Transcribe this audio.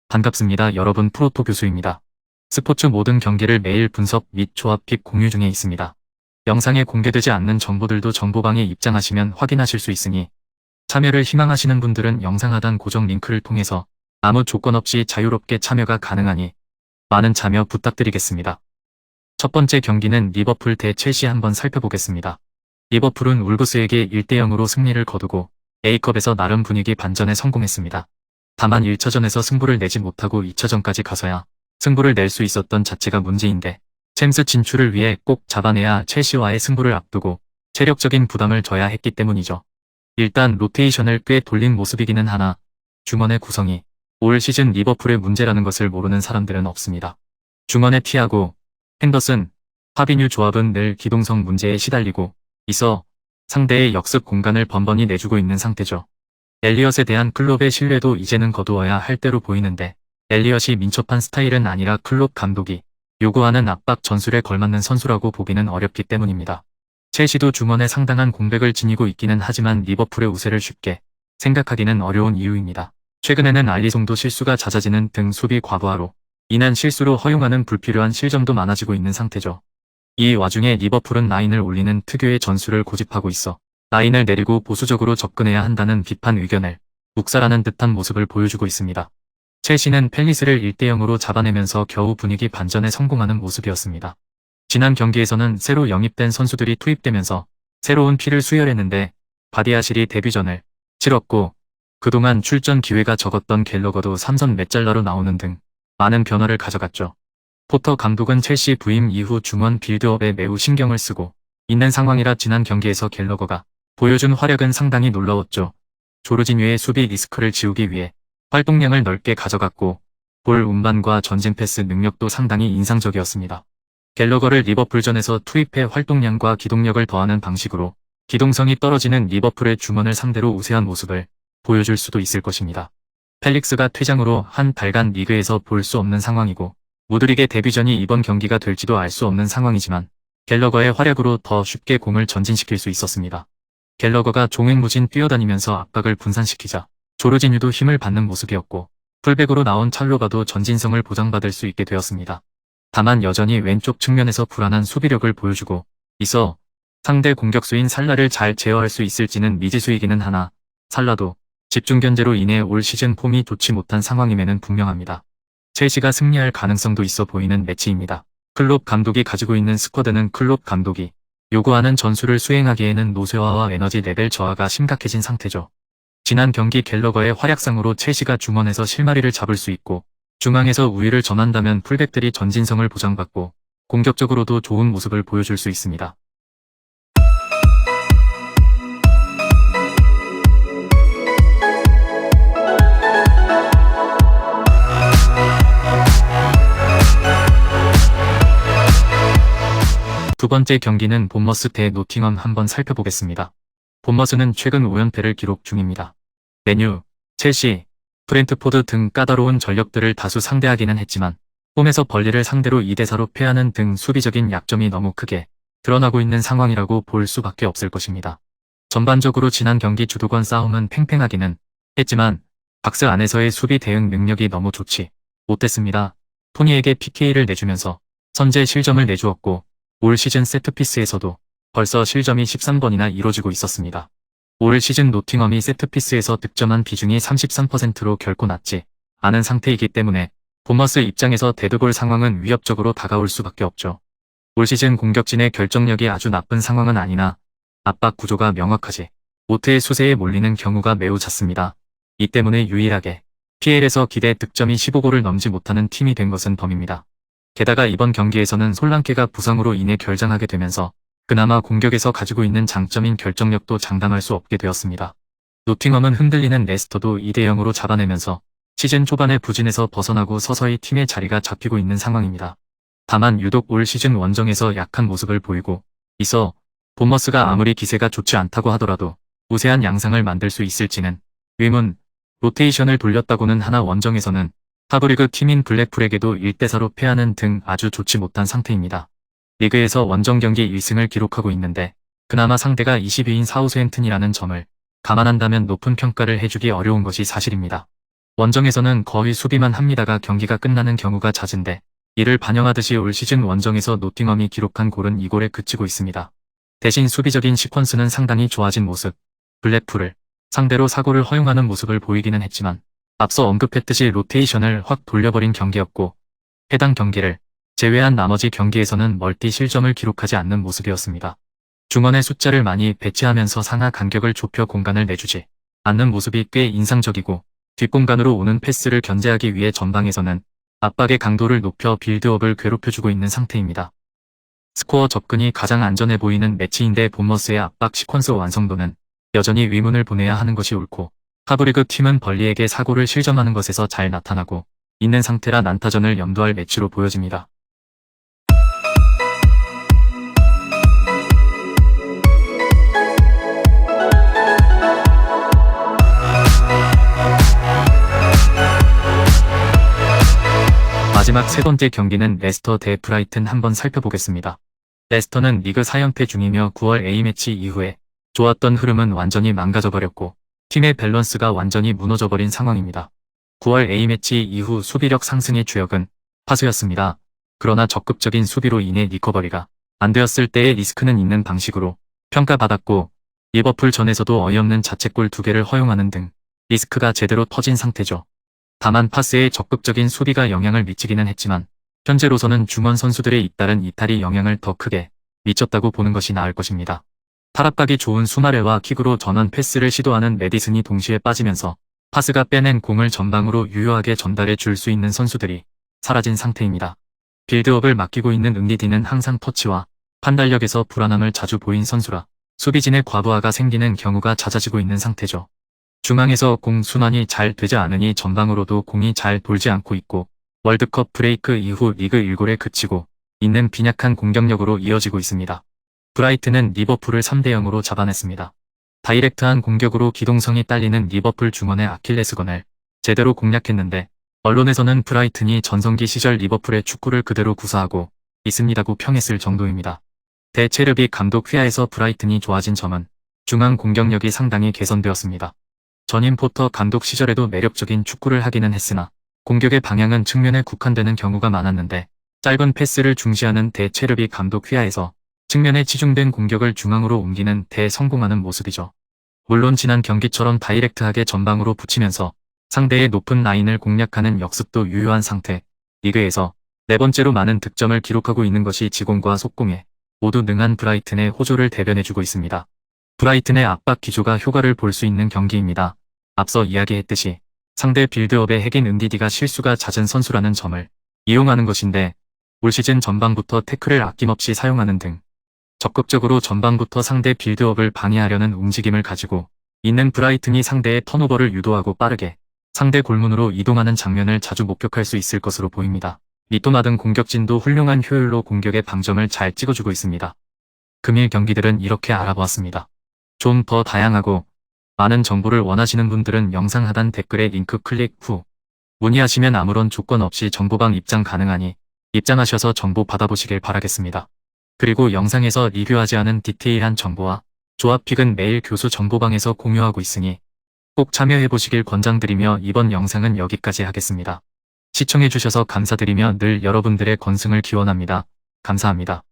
반갑습니다. 여러분, 프로토 교수입니다. 스포츠 모든 경기를 매일 분석 및 조합 픽 공유 중에 있습니다. 영상에 공개되지 않는 정보들도 정보방에 입장하시면 확인하실 수 있으니 참여를 희망하시는 분들은 영상 하단 고정 링크를 통해서 아무 조건 없이 자유롭게 참여가 가능하니 많은 참여 부탁드리겠습니다. 첫 번째 경기는 리버풀 대 첼시 한번 살펴보겠습니다. 리버풀은 울브스에게 1대0으로 승리를 거두고 A컵에서 나름 분위기 반전에 성공했습니다. 다만 1차전에서 승부를 내지 못하고 2차전까지 가서야 승부를 낼 수 있었던 자체가 문제인데 챔스 진출을 위해 꼭 잡아내야 첼시와의 승부를 앞두고 체력적인 부담을 져야 했기 때문이죠. 일단 로테이션을 꽤 돌린 모습이기는 하나 중원의 구성이 올 시즌 리버풀의 문제라는 것을 모르는 사람들은 없습니다. 중원의 티아고, henderson, 파비뉴 조합은 늘 기동성 문제에 시달리고 있어 상대의 역습 공간을 번번이 내주고 있는 상태죠. 엘리엇에 대한 클롭의 신뢰도 이제는 거두어야 할 때로 보이는데 엘리엇이 민첩한 스타일은 아니라 클롭 감독이 요구하는 압박 전술에 걸맞는 선수라고 보기는 어렵기 때문입니다. 첼시도 중원에 상당한 공백을 지니고 있기는 하지만 리버풀의 우세를 쉽게 생각하기는 어려운 이유입니다. 최근에는 알리송도 실수가 잦아지는 등 수비 과부하로 인한 실수로 허용하는 불필요한 실점도 많아지고 있는 상태죠. 이 와중에 리버풀은 라인을 올리는 특유의 전술을 고집하고 있어 라인을 내리고 보수적으로 접근해야 한다는 비판 의견을 묵살하는 듯한 모습을 보여주고 있습니다. 첼시는 팰리스를 1대0으로 잡아내면서 겨우 분위기 반전에 성공하는 모습이었습니다. 지난 경기에서는 새로 영입된 선수들이 투입되면서 새로운 피를 수혈했는데 바디아실이 데뷔전을 치렀고 그동안 출전 기회가 적었던 갤러거도 3선 메잘라로 나오는 등 많은 변화를 가져갔죠. 포터 감독은 첼시 부임 이후 중원 빌드업에 매우 신경을 쓰고 있는 상황이라 지난 경기에서 갤러거가 보여준 활약은 상당히 놀라웠죠. 조르지뉴의 수비 리스크를 지우기 위해 활동량을 넓게 가져갔고 볼 운반과 전진 패스 능력도 상당히 인상적이었습니다. 갤러거를 리버풀전에서 투입해 활동량과 기동력을 더하는 방식으로 기동성이 떨어지는 리버풀의 중원을 상대로 우세한 모습을 보여줄 수도 있을 것입니다. 펠릭스가 퇴장으로 한 달간 리그에서 볼 수 없는 상황이고 무드릭의 데뷔전이 이번 경기가 될지도 알 수 없는 상황이지만 갤러거의 활약으로 더 쉽게 공을 전진시킬 수 있었습니다. 갤러거가 종횡무진 뛰어다니면서 압박을 분산시키자 조르지뉴도 힘을 받는 모습이었고 풀백으로 나온 찰로바도 전진성을 보장받을 수 있게 되었습니다. 다만 여전히 왼쪽 측면에서 불안한 수비력을 보여주고 있어 상대 공격수인 살라를 잘 제어할 수 있을지는 미지수이기는 하나 살라도 집중 견제로 인해 올 시즌 폼이 좋지 못한 상황임에는 분명합니다. 첼시가 승리할 가능성도 있어 보이는 매치입니다. 클롭 감독이 가지고 있는 스쿼드는 클롭 감독이 요구하는 전술을 수행하기에는 노쇠화와 에너지 레벨 저하가 심각해진 상태죠. 지난 경기 갤러거의 활약상으로 첼시가 중원에서 실마리를 잡을 수 있고 중앙에서 우위를 점한다면 풀백들이 전진성을 보장받고 공격적으로도 좋은 모습을 보여줄 수 있습니다. 두 번째 경기는 본머스 대 노팅엄 한번 살펴보겠습니다. 본머스는 최근 5연패를 기록 중입니다. 맨유, 첼시, 브렌트포드 등 까다로운 전력들을 다수 상대하기는 했지만 홈에서 벌리를 상대로 2대4로 패하는 등 수비적인 약점이 너무 크게 드러나고 있는 상황이라고 볼 수밖에 없을 것입니다. 전반적으로 지난 경기 주도권 싸움은 팽팽하기는 했지만 박스 안에서의 수비 대응 능력이 너무 좋지 못했습니다. 토니에게 PK를 내주면서 선제 실점을 내주었고 올 시즌 세트피스에서도 벌써 실점이 13번이나 이뤄지고 있었습니다. 올 시즌 노팅엄이 세트피스에서 득점한 비중이 33%로 결코 낮지 않은 상태이기 때문에 본머스 입장에서 데드볼 상황은 위협적으로 다가올 수밖에 없죠. 올 시즌 공격진의 결정력이 아주 나쁜 상황은 아니나 압박 구조가 명확하지 못해 수세에 몰리는 경우가 매우 잦습니다. 이 때문에 유일하게 PL에서 기대 득점이 15골을 넘지 못하는 팀이 된 것은 덤입니다. 게다가 이번 경기에서는 솔랑케가 부상으로 인해 결장하게 되면서 그나마 공격에서 가지고 있는 장점인 결정력도 장담할 수 없게 되었습니다. 노팅엄은 흔들리는 레스터도 2대0으로 잡아내면서 시즌 초반의 부진에서 벗어나고 서서히 팀의 자리가 잡히고 있는 상황입니다. 다만 유독 올 시즌 원정에서 약한 모습을 보이고 있어 본머스가 아무리 기세가 좋지 않다고 하더라도 우세한 양상을 만들 수 있을지는 의문. 로테이션을 돌렸다고는 하나 원정에서는 하브리그 팀인 블랙풀에게도 1대4로 패하는 등 아주 좋지 못한 상태입니다. 리그에서 원정 경기 1승을 기록하고 있는데 그나마 상대가 22인 사우스햄튼이라는 점을 감안한다면 높은 평가를 해주기 어려운 것이 사실입니다. 원정에서는 거의 수비만 합니다가 경기가 끝나는 경우가 잦은데 이를 반영하듯이 올 시즌 원정에서 노팅엄이 기록한 골은 이 골에 그치고 있습니다. 대신 수비적인 시퀀스는 상당히 좋아진 모습, 블랙풀을 상대로 사고를 허용하는 모습을 보이기는 했지만 앞서 언급했듯이 로테이션을 확 돌려버린 경기였고 해당 경기를 제외한 나머지 경기에서는 멀티 실점을 기록하지 않는 모습이었습니다. 중원에 숫자를 많이 배치하면서 상하 간격을 좁혀 공간을 내주지 않는 모습이 꽤 인상적이고 뒷공간으로 오는 패스를 견제하기 위해 전방에서는 압박의 강도를 높여 빌드업을 괴롭혀주고 있는 상태입니다. 스코어 접근이 가장 안전해 보이는 매치인데 본머스의 압박 시퀀스 완성도는 여전히 의문을 보내야 하는 것이 옳고 하브리그 팀은 벌리에게 사고를 실점하는 것에서 잘 나타나고 있는 상태라 난타전을 염두할 매치로 보여집니다. 마지막 세 번째 경기는 레스터 대 브라이튼 한번 살펴보겠습니다. 레스터는 리그 4연패 중이며 9월 A매치 이후에 좋았던 흐름은 완전히 망가져버렸고 팀의 밸런스가 완전히 무너져버린 상황입니다. 9월 A매치 이후 수비력 상승의 주역은 파수였습니다. 그러나 적극적인 수비로 인해 리커버리가 안 되었을 때의 리스크는 있는 방식으로 평가받았고 리버풀 전에서도 어이없는 자책골 2개를 허용하는 등 리스크가 제대로 터진 상태죠. 다만 파스에 적극적인 수비가 영향을 미치기는 했지만 현재로서는 중원 선수들의 잇따른 이탈이 영향을 더 크게 미쳤다고 보는 것이 나을 것입니다. 탈압각이 좋은 수마레와 킥으로 전원 패스를 시도하는 메디슨이 동시에 빠지면서 파스가 빼낸 공을 전방으로 유효하게 전달해 줄 수 있는 선수들이 사라진 상태입니다. 빌드업을 맡기고 있는 은디디는 항상 터치와 판단력에서 불안함을 자주 보인 선수라 수비진의 과부하가 생기는 경우가 잦아지고 있는 상태죠. 중앙에서 공 순환이 잘 되지 않으니 전방으로도 공이 잘 돌지 않고 있고 월드컵 브레이크 이후 리그 1골에 그치고 있는 빈약한 공격력으로 이어지고 있습니다. 브라이튼은 리버풀을 3대0으로 잡아냈습니다. 다이렉트한 공격으로 기동성이 딸리는 리버풀 중원의 아킬레스건을 제대로 공략했는데 언론에서는 브라이튼이 전성기 시절 리버풀의 축구를 그대로 구사하고 있습니다고 평했을 정도입니다. 대체르비 감독 휘하에서 브라이튼이 좋아진 점은 중앙 공격력이 상당히 개선되었습니다. 전임 포터 감독 시절에도 매력적인 축구를 하기는 했으나 공격의 방향은 측면에 국한되는 경우가 많았는데 짧은 패스를 중시하는 대체르비 감독 휘하에서 측면에 치중된 공격을 중앙으로 옮기는 대성공하는 모습이죠. 물론 지난 경기처럼 다이렉트하게 전방으로 붙이면서 상대의 높은 라인을 공략하는 역습도 유효한 상태, 리그에서 네 번째로 많은 득점을 기록하고 있는 것이 지공과 속공에 모두 능한 브라이튼의 호조를 대변해주고 있습니다. 브라이튼의 압박 기조가 효과를 볼 수 있는 경기입니다. 앞서 이야기했듯이 상대 빌드업의 핵인 은디디가 실수가 잦은 선수라는 점을 이용하는 것인데 올 시즌 전반부터 태클을 아낌없이 사용하는 등 적극적으로 전반부터 상대 빌드업을 방해하려는 움직임을 가지고 있는 브라이튼이 상대의 턴오버를 유도하고 빠르게 상대 골문으로 이동하는 장면을 자주 목격할 수 있을 것으로 보입니다. 미토마 등 공격진도 훌륭한 효율로 공격의 방점을 잘 찍어주고 있습니다. 금일 경기들은 이렇게 알아보았습니다. 좀 더 다양하고 많은 정보를 원하시는 분들은 영상 하단 댓글에 링크 클릭 후 문의하시면 아무런 조건 없이 정보방 입장 가능하니 입장하셔서 정보 받아보시길 바라겠습니다. 그리고 영상에서 리뷰하지 않은 디테일한 정보와 조합픽은 매일 교수 정보방에서 공유하고 있으니 꼭 참여해보시길 권장드리며 이번 영상은 여기까지 하겠습니다. 시청해주셔서 감사드리며 늘 여러분들의 건승을 기원합니다. 감사합니다.